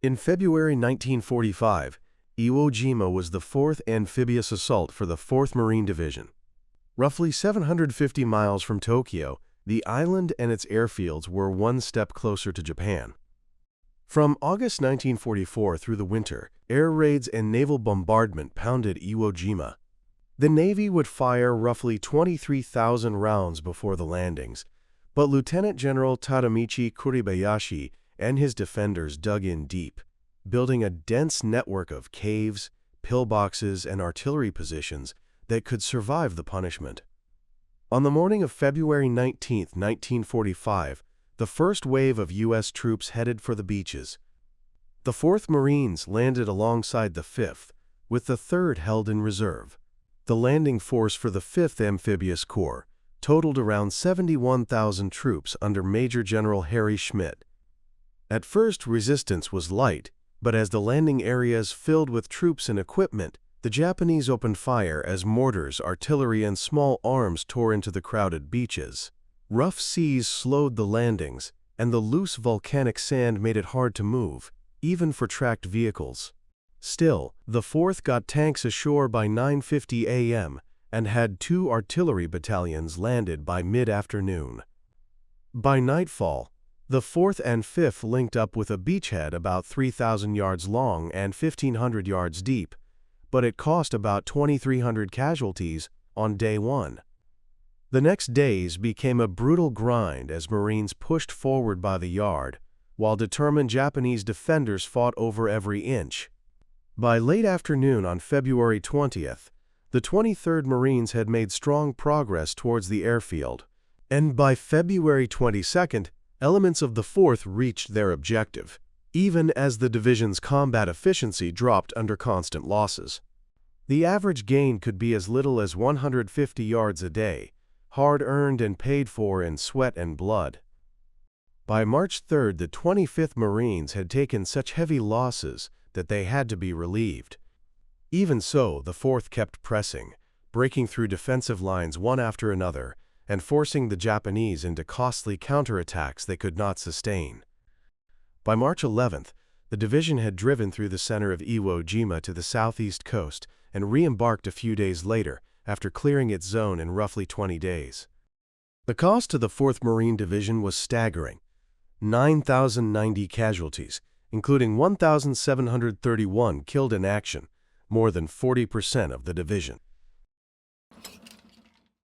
In February 1945, Iwo Jima was the fourth amphibious assault for the 4th Marine Division. Roughly 750 miles from Tokyo, the island and its airfields were one step closer to Japan. From August 1944 through the winter, air raids and naval bombardment pounded Iwo Jima. The Navy would fire roughly 23,000 rounds before the landings, but Lieutenant General Tadamichi Kuribayashi and his defenders dug in deep, building a dense network of caves, pillboxes, and artillery positions that could survive the punishment. On the morning of February 19, 1945, the first wave of U.S. troops headed for the beaches. The 4th Marines landed alongside the 5th, with the 3rd held in reserve. The landing force for the 5th Amphibious Corps totaled around 71,000 troops under Major General Harry Schmidt. At first, resistance was light, but as the landing areas filled with troops and equipment, the Japanese opened fire as mortars, artillery, and small arms tore into the crowded beaches. Rough seas slowed the landings, and the loose volcanic sand made it hard to move, even for tracked vehicles. Still, the 4th got tanks ashore by 9:50 a.m. and had 2 artillery battalions landed by mid-afternoon. By nightfall, the 4th and 5th linked up with a beachhead about 3,000 yards long and 1,500 yards deep, but it cost about 2,300 casualties on day 1. The next days became a brutal grind as Marines pushed forward by the yard, while determined Japanese defenders fought over every inch. By late afternoon on February 20th, the 23rd Marines had made strong progress towards the airfield, and by February 22nd, elements of the 4th reached their objective, even as the division's combat efficiency dropped under constant losses. The average gain could be as little as 150 yards a day, hard-earned and paid for in sweat and blood. By March 3rd, the 25th Marines had taken such heavy losses that they had to be relieved. Even so, the 4th kept pressing, breaking through defensive lines one after another, and forcing the Japanese into costly counterattacks they could not sustain. By March 11th, the division had driven through the center of Iwo Jima to the southeast coast and re-embarked a few days later, after clearing its zone in roughly 20 days. The cost to the 4th Marine Division was staggering: 9,090 casualties, including 1,731 killed in action, more than 40% of the division.